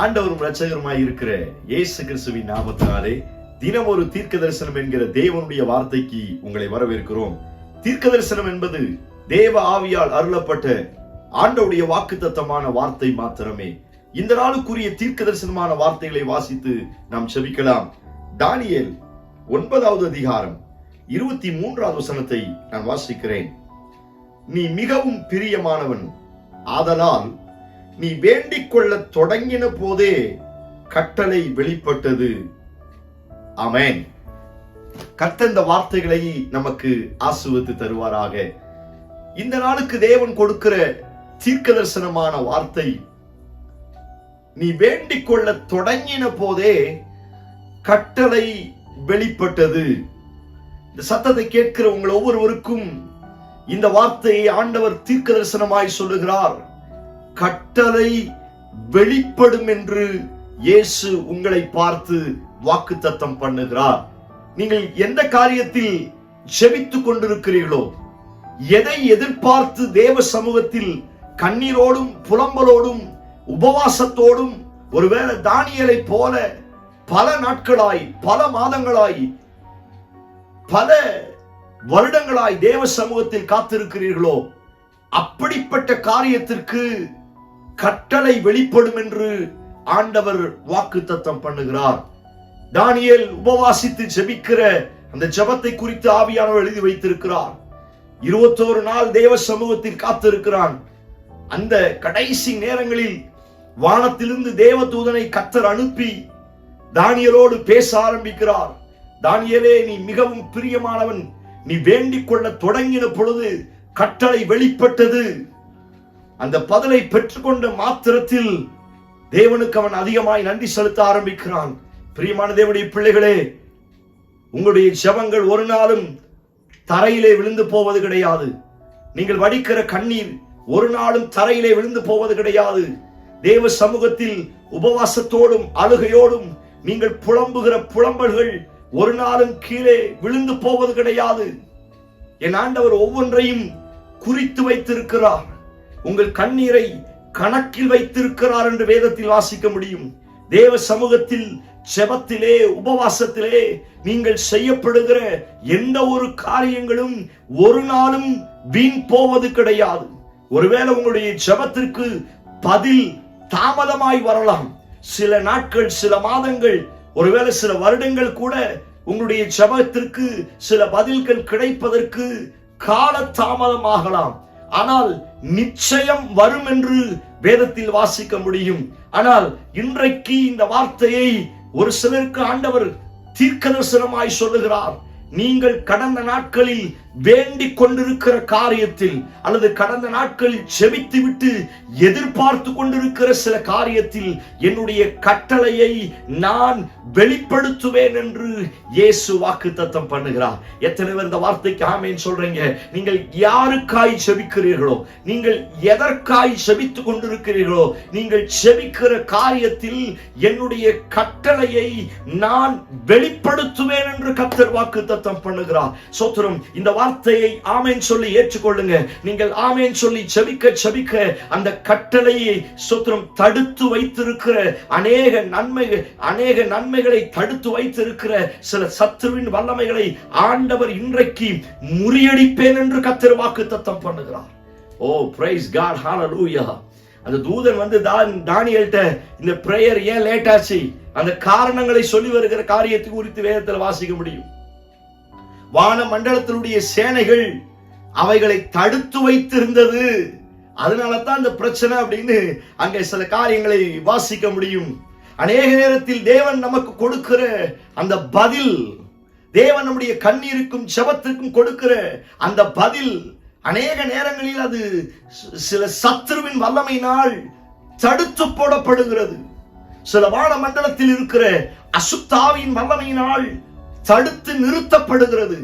ஆண்டவரும் இரட்சகருமாய் இருக்கிற இயேசு கிறிஸ்துவின் நாமத்தினாலே தினம் ஒரு தீர்க்க தரிசனம் என்கிற தேவனுடைய வார்த்தைக்கு உங்களை வரவேற்கிறோம். தீர்க்க தரிசனம் என்பது தேவ ஆவியால் அருளப்பட்ட ஆண்டவருடைய வாக்குத்தத்தமான வார்த்தை மாத்திரமே. இந்த நாளுக்குரிய தீர்க்க தரிசனமான வார்த்தைகளை வாசித்து நாம் செபிக்கலாம். தானியேல் 9வது அதிகாரம் 23வது வசனத்தை நான் வாசிக்கிறேன். நீ மிகவும் பிரியமானவன், ஆதலால் நீ வேண்டிக் கொள்ள தொடங்கின போதே கட்டளை வெளிப்பட்டது. ஆமென். கர்த்தர் இந்த வார்த்தைகளை நமக்கு ஆசீர்வதித்து தருவாராக. இந்த நாளுக்கு தேவன் கொடுக்கிற தீர்க்க தரிசனமான வார்த்தை, நீ வேண்டிக் கொள்ள தொடங்கின போதே கட்டளை வெளிப்பட்டது. இந்த சத்தத்தை கேட்கிற உங்கள் ஒவ்வொருவருக்கும் இந்த வார்த்தையை ஆண்டவர் தீர்க்க தரிசனமாய் சொல்லுகிறார். கட்டளை வெளிப்படும் என்று இயேசு உங்களை பார்த்து வாக்குத்தத்தம் பண்ணுகிறார். நீங்கள் எந்த காரியத்தில் ஜெபித்துக் கொண்டிருக்கிறீர்களோ, எதை எதிர்பார்த்து தேவ சமூகத்தில் கண்ணீரோடும் புலம்பலோடும் உபவாசத்தோடும், ஒருவேளை தானியேலை போல பல நாட்களாய், பல மாதங்களாய், பல வருடங்களாய் தேவ சமூகத்தில் காத்திருக்கிறீர்களோ, அப்படிப்பட்ட காரியத்திற்கு கட்டளை வெளிப்படும் என்று ஆண்டவர் வாக்குத்தத்தம் பண்ணுகிறார். தானியேல் உபவாசித்து ஜெபிக்கிற அந்த ஜெபத்தை குறித்து ஆவியானவர் எழுதி வைத்திருக்கிறார். 21 நாள் தேவ சமூகத்தில் காத்திருக்கிறான். அந்த கடைசி நேரங்களில் வானத்திலிருந்து தேவதூதனை கர்த்தர் அனுப்பி தானியேலோடு பேச ஆரம்பிக்கிறார். தானியேலே, நீ மிகவும் பிரியமானவன், நீ வேண்டிக் கொள்ள தொடங்கின பொழுது கட்டளை வெளிப்பட்டது. அந்த பதிலை பெற்றுக்கொண்ட மாத்திரத்தில் தேவனுக்கு அவன் அதிகமாய் நன்றி செலுத்த ஆரம்பிக்கிறான். பிரியமான தேவனுடைய பிள்ளைகளே, உங்களுடைய ஜெபங்கள் ஒரு நாளும் தரையிலே விழுந்து போவது கிடையாது. நீங்கள் வடிக்கிற கண்ணீர் ஒரு நாளும் தரையிலே விழுந்து போவது கிடையாது. தேவ சமூகத்தில் உபவாசத்தோடும் அழுகையோடும் நீங்கள் புலம்புகிற புலம்பல்கள் ஒரு நாளும் கீழே விழுந்து போவது கிடையாது. என் ஆண்டவர் ஒவ்வொன்றையும் குறித்து வைத்திருக்கிறார். உங்கள் கண்ணீரை கணக்கில் வைத்திருக்கிறார் என்று வேதத்தில் வாசிக்க முடியும். தேவ சமூகத்தில் ஜெபத்திலே, உபவாசத்திலே நீங்கள் செய்யப்படுகிற எந்த ஒரு காரியங்களும் ஒரு நாளும் வீண் போவது கிடையாது. ஒருவேளை உங்களுடைய ஜெபத்திற்கு பதில் தாமதமாய் வரலாம். சில நாட்கள், சில மாதங்கள், ஒருவேளை சில வருடங்கள் கூட உங்களுடைய ஜெபத்திற்கு சில பதில்கள் கிடைப்பதற்கு கால தாமதமாகலாம். ஆனால் நிச்சயம் வரும் என்று வேதத்தில் வாசிக்க முடியும். ஆனால் இன்றைக்கு இந்த வார்த்தையை ஒரு சிலருக்கு ஆண்டவர் தீர்க்க தரிசனமாய் சொல்லுகிறார். நீங்கள் கடந்த நாட்களில் வேண்டிக் கொண்டிருக்கிற காரியத்தில், அல்லது கடந்த நாட்களில் செபித்து விட்டு எதிர்பார்த்து கொண்டிருக்கிற சில காரியத்தில் என்னுடைய கட்டளையை நான் வெளிப்படுத்துவேன் என்று இயேசு வாக்குத்தத்தம் பண்ணுகிறார். எத்தனை பேர் இந்த வார்த்தைக்கு ஆமென் சொல்றீங்க? நீங்கள் யாருக்காய் செபிக்கிறீர்களோ, நீங்கள் எதற்காய் செபித்துக் கொண்டிருக்கிறீர்களோ, நீங்கள் செபிக்கிற காரியத்தில் என்னுடைய கட்டளையை நான் வெளிப்படுத்துவேன் என்று கர்த்தர் வாக்குத்தத்தம் பண்ணுகிறார். சோத்திரம். இந்த வார்த்தையை ஆமென் சொல்லி ஏற்றுக்கொள்ளுங்க. நீங்கள் ஆமென் சொல்லி செபிக்க செபிக்க அந்த கட்டளையை சோத்திரம் தடுத்து வைத்திருக்கிற அநேக நன்மைகளை தடுத்து வைத்திருக்கிற சில சத்துருவின் வல்லமைகளை ஆண்டவர் இன்றைக்கு முறியடிப்பேன் என்று கர்த்தர் வாக்குத்தத்தம் பண்ணுகிறார். ஓ பிரைஸ் காட், ஹalleluya. அந்த தூதன் வந்து தானியேல்ட்ட இந்த பிரேயர் ஏன் லேட் ஆச்சு, அந்த காரணங்களை சொல்லி வருகிற காரியத்தை குறித்து வேதத்தில் வாசிக்க முடியும். வான மண்டலத்தினுடைய சேனைகள் அவைகளை தடுத்து வைத்திருந்தது. அதனால தான் இந்த பிரச்சனை அப்படின்னு அங்கே சில காரியங்களை வாசிக்க முடியும். அநேக நேரத்தில் தேவன் நமக்கு கொடுக்கிற அந்த பதில், தேவன் நம்முடைய கண்ணீருக்கும் ஜெபத்திற்கும் கொடுக்கிற அந்த பதில், அநேக நேரங்களில் அது சில சத்துருவின் வல்லமையினால் தடுத்து போடப்படுகிறது. சில வான மண்டலத்தில் இருக்கிற அசுத்தாவின் வல்லமையினால் தடுத்து நிறுத்தப்படுகிறது.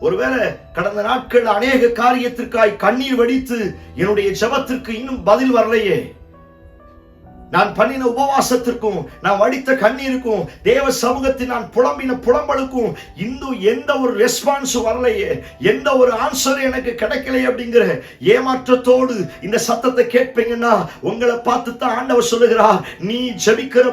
ஒருவேளை கடந்த நாட்கள் அநேக காரியத்திற்காய் கண்ணீர் வடித்து என்னுடைய ஜெபத்திற்கு இன்னும் பதில் வரலையே, நான் பண்ணின உபவாசத்திற்கும் நான் வடித்த கண்ணீருக்கும் தேவ சமூகத்தில் நான் புலம்பின புலம்பலுக்கும் இன்னும் எந்த ஒரு ரெஸ்பான்ஸ் வரலையே, எந்த ஒரு ஆன்சர் எனக்கு கிடைக்கலையே அப்படிங்கிற ஏமாற்றத்தோடு இந்த சத்தத்தை கேட்பீங்கன்னா உங்களை பார்த்து தான் ஆண்டவர் சொல்லுகிறார், நீ ஜெபிக்கிற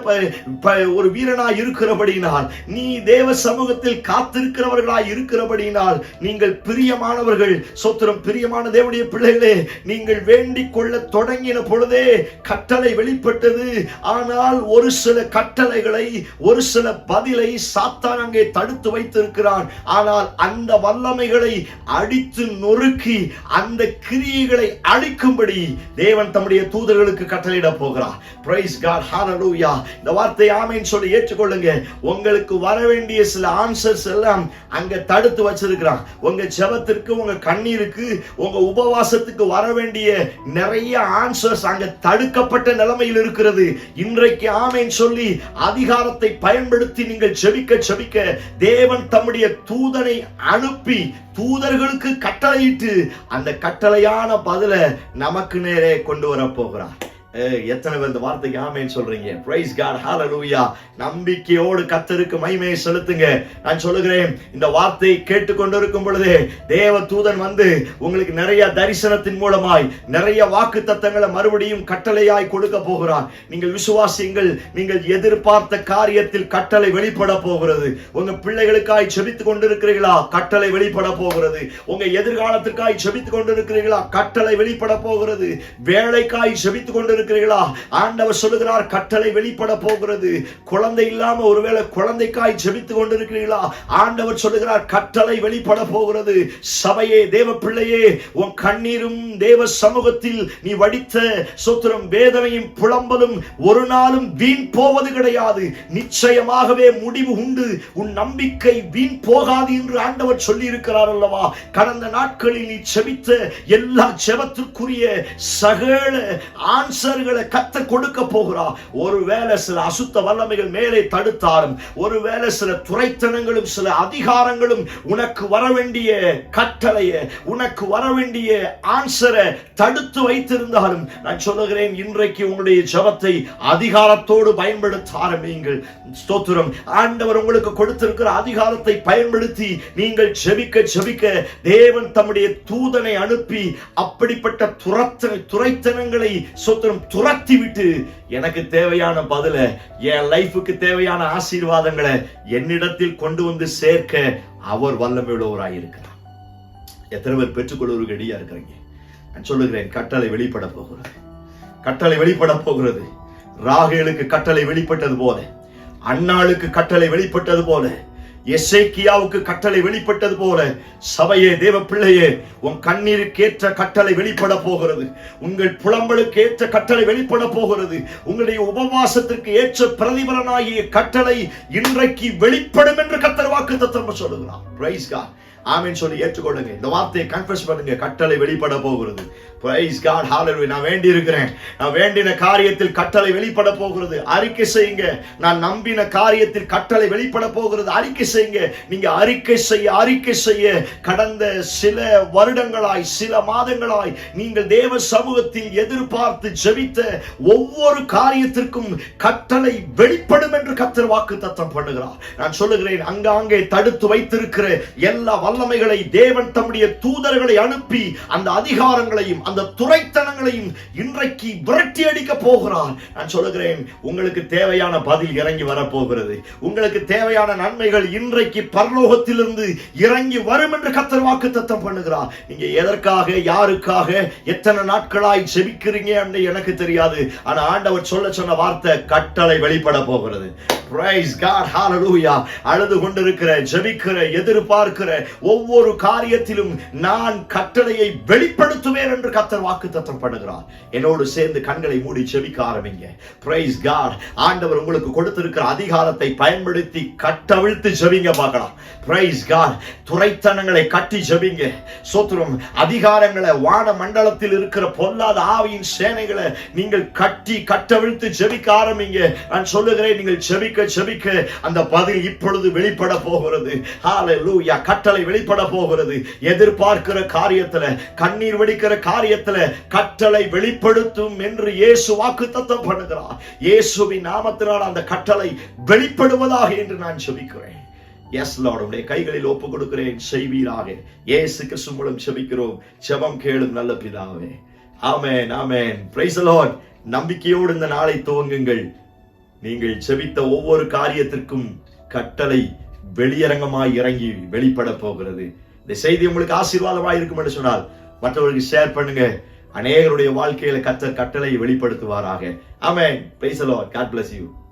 ஒரு வீரனா இருக்கிறபடினால், நீ தேவ சமூகத்தில் காத்திருக்கிறவர்களா இருக்கிறபடினால், நீங்கள் பிரியமானவர்கள். சோத்திரம். பிரியமான தேவனுடைய பிள்ளைகளே, நீங்கள் வேண்டிக் கொள்ள தொடங்கின பொழுதே கட்டளை வெளிப்பட்டது. ஆனால் ஒரு சில கட்டளைகளை, ஒரு சில பதிலை சாத்தான் அங்கே தடுத்து வைத்திருக்கிறான். ஆனால் அந்த வல்லமைகளை அடித்து நொறுக்கி அந்த கிரியைகளை அழிக்கும்படி தேவன் தம்முடைய தூதர்களுக்கு கட்டளையிட போகிறார். Praise God. ஹalleluya. இந்த வார்த்தை ஆமென் சொல்லி ஏற்றுக்கொள்ளுங்க. உங்களுக்கு வர வேண்டிய சில ஆன்சர்ஸ் எல்லாம் அங்க தடுத்து வச்சிருக்கிறான். உங்க ஜெபத்திற்கு, உங்க கண்ணீருக்கு, உங்க உபவாசத்துக்கு வர வேண்டிய நிறைய ஆன்சர்ஸ் அங்க தடுக்கப்பட்ட நிலைமையில் இருக்கிறது. இன்றைக்கு ஆமென் சொல்லி அதிகாரத்தை பயன்படுத்தி நீங்கள் ஜெபிக்க தேவன் தம்முடைய தூதனை அனுப்பி தூதர்களுக்கு கட்டளையிட்டு அந்த கட்டளையான பதிலை நமக்கு நேரே கொண்டு வர போகிறார். எத்தனை பேர் இந்த வார்த்தைக்கு ஆமென் சொல்றீங்க? Praise God. ஹalleluya. நம்பிக்கையோடு கர்த்தருக்கு மகிமையை செலுத்துங்க. நான் சொல்லுகிறேன், இந்த வார்த்தையை கேட்டுக்கொண்டிருக்கும் பொழுது தேவ தூதன் வந்து உங்களுக்கு நிறைய தரிசனத்தின் மூலமாய் நிறைய வாக்குத்தத்தங்களை மறுபடியும் கட்டளையாய் கொடுக்க போகிறார். நீங்கள் விசுவாசியுங்கள். நீங்கள் எதிர்பார்த்த காரியத்தில் கட்டளை வெளிப்பட போகிறது. உங்க பிள்ளைகளுக்காய் ஜெபித்துக் கொண்டிருக்கிறீர்களா? கட்டளை வெளிப்பட போகிறது. உங்க எதிர்காலத்திற்காய் ஜெபித்துக் கொண்டிருக்கிறீர்களா? கட்டளை வெளிப்பட போகிறது. வேலைக்காய் ஜெபித்துக் கொண்டிருக்கிறீர்களா? ஆண்டவர் சொல்லுகிறார், கட்டளை வெளிப்பட போகிறது. குழந்தை இல்லாம ஒருவேளை குழந்தைக்காய் ஜெபித்துக் கொண்டிருக்கிறீர்களா? ஆண்டவர் சொல்லுகிறார், கட்டளை வெளிப்பட போகிறது. சபையே, தேவ பிள்ளையே, உன் கண்ணீரும் தேவ சமூகத்தில் நீ வடித்த சோத்திரம் வேதனையும் புலம்பலும் ஒரு நாளும் வீண் போவது கிடையாது. நிச்சயமாகவே முடிவு உண்டு. உன் நம்பிக்கை வீண் போகாது என்று ஆண்டவர் சொல்லி இருக்கிறார் அல்லவா? கடந்த நாட்களில் நீ ஜெபித்த எல்லா ஜெபத்திற்குரிய சகல ஆன்சர்களை கர்த்தர் கொடுக்க போகிறார். ஒருவேளை சில அசுத்த வல்லமைகள் மேலே தடுத்தாலும், ஒருவேளை சில துரைத்தனங்களும் சில அதிகாரங்களும் உனக்கு வர வேண்டிய கட்டளையை, உனக்கு வர வேண்டிய ஆன்சரை தடுத்து வைத்திருந்தாலும், நான் சொல்லுகிறேன், இன்றைக்கு உங்களுடைய ஜெபத்தை அதிகாரத்தோடு பயன்படுத்த ஆரம்பியுங்கள். ஸ்தோத்திரம். ஆண்டவர் உங்களுக்கு கொடுத்திருக்கிற அதிகாரத்தை பயன்படுத்தி நீங்கள் ஜெபிக்க தேவன் தம்முடைய தூதனை அனுப்பி அப்படிப்பட்ட துரைத்தனங்களை சோத்திரம் துரத்தி விட்டு எனக்கு தேவையான பதில, என் லைஃபுக்கு தேவையான ஆசீர்வாதங்களை என்னிடத்தில் கொண்டு வந்து சேர்க்க அவர் வல்லமை உள்ளவராய் இருக்கிறார். எத்தனை பேர் பெற்றுக்கொள்வதற்கு ரெடியா இருக்கிறீங்க? நான் சொல்லுகிறேன், கட்டளை வெளிப்பட போகிறது. கட்டளை வெளிப்பட போகிறது. ராகேலுக்கு கட்டளை வெளிப்பட்டது போல, அன்னாளுக்கு கட்டளை வெளிப்பட்டது போல, எசேக்கியாவுக்கு கட்டளை வெளிப்பட்டது போல, சபையே, தேவ பிள்ளையே, உன் கண்ணீருக்கு ஏற்ற கட்டளை வெளிப்பட போகிறது. உங்கள் புலம்பலுக்கு ஏற்ற கட்டளை வெளிப்பட போகிறது. உங்களுடைய உபவாசத்திற்கு ஏற்ற பிரதிபலனாகிய கட்டளை இன்றைக்கு வெளிப்படும் என்று கர்த்தர் வாக்குத்தத்தம் சொல்லுகிறார். Price God. ஆமென் சொல்லி ஏற்றுக்கொள்ளுங்க. இந்த வார்த்தையை கன்ஃபஸ் பண்ணுங்க. கட்டளை வெளிப்பட போகிறது. Praise God. ஹalleluya. நான் வேண்டி இருக்கிறேன். நான் வேண்டின காரியத்தில் கட்டளை வெளிப்பட போகிறது. அறிக்கை செய்யுங்க. நான் நம்பின காரியத்தில் கட்டளை வெளிப்பட போகிறது. அறிக்கை செய்யுங்க. நீங்க அறிக்கை செய்ய கடந்த சில வருடங்களாய், சில மாதங்களாய் நீங்கள் தேவ சமூகத்தில் எதிர்பார்த்து ஜெபித்த ஒவ்வொரு காரியத்திற்கும் கட்டளை வெளிப்படும் என்று கர்த்தர் வாக்குத்தத்தம் பண்ணுகிறார். நான் சொல்லுகிறேன், அங்காங்கே தடுத்து வைத்திருக்கிற எல்லா வல்லமைகளை தேவன் தம்முடைய தூதர்களை அனுப்பி அந்த அதிகாரங்களையும் அந்த துரைத்தனங்களையும் இன்றைக்கு விரட்டி அடிக்க போகிறார். நான் சொல்லுகிறேன், உங்களுக்கு தேவையான பதில் இறங்கி வரப்போகிறது. உங்களுக்கு தேவையான நன்மைகள் இன்றைக்கு பரலோகத்திலிருந்து இறங்கி வரும் என்று கர்த்தர் வாக்குத்தத்தம் பண்ணுகிறார். நீங்க எதற்காக, யாருக்காக, எத்தனை நாட்களாய் ஜெபிக்கிறீங்க என்று எனக்கு தெரியாது. ஆனா ஆண்டவர் சொன்ன வார்த்தை, கட்டளை வெளிப்பட போகிறது. Praise God. ஹalleluya. அழுது கொண்டிருக்கிற, ஜெபிக்கிற, எதிர்பார்க்கிற ஒவ்வொரு காரியத்திலும் நான் கட்டளையை வெளிப்படுத்துவேன் என்று கர்த்தர் வாக்குத்தத்தம் பண்ணுகிறார். என்னோடு சேர்ந்து கண்களை மூடி ஜெபிக்க ஆரம்பிங்க. Praise God. ஆண்டவர் உங்களுக்கு கொடுத்திருக்கிற அதிகாரத்தை பயன்படுத்தி கட்டவிழ்த்து ஜெபிங்க பார்க்கலாம். Price God. துரைத்தனங்களை கட்டி ஜெபிங்க. சோத்திரம். அதிகாரங்களை, வான மண்டலத்தில் இருக்கிற பொல்லாத ஆவியின் சேனைகளை நீங்கள் கட்டவிழ்த்து ஜெபிக்க ஆரம்பிங்க. நான் சொல்லுகிறேன், நீங்கள் ஜெபிக்க ஜெபிக்க அந்த பதில் இப்பொழுது வெளிப்பட போகிறது. ஹalleluya. கட்டளை வெளிப்பட போகிறது. எதிர்பார்க்கிற காரியத்துல, கண்ணீர் வடிக்கிற காரியத்துல கட்டளை வெளிப்படுத்தும் என்று இயேசு வாக்குத்தத்தம் பண்ணுகிறார். இயேசுவின் நாமத்தினால் அந்த கட்டளை வெளிப்படுவதாக என்று நான் ஜெபிக்கிறேன். எஸ் லார்ட், உடைய கைகளில் ஒப்பு கொடுக்கிறேன், செய்வீராக. இயேசு கிறிஸ்து மூலம் ஜெபிக்கிறோம். ஜெபம் கேளும் நல்ல பிதாவே. ஆமென், ஆமென். Praise the Lord. நம்பிக்கையோடு இந்த நாளை துவங்குங்கள். நீங்கள் ஜெபித்த ஒவ்வொரு காரியத்திற்கும் கட்டளை வெளியரங்கமாய் இறங்கி வெளிப்பட போகிறது. இந்த செய்தி உங்களுக்கு ஆசீர்வாதமாய் இருக்கும் என்று சொன்னால் மற்றவர்களுக்கு ஷேர் பண்ணுங்க. அநேகருடைய வாழ்க்கையில கர்த்தர் கட்டளை வெளிப்படுத்துவாராக. ஆமென். Praise the Lord. God bless you.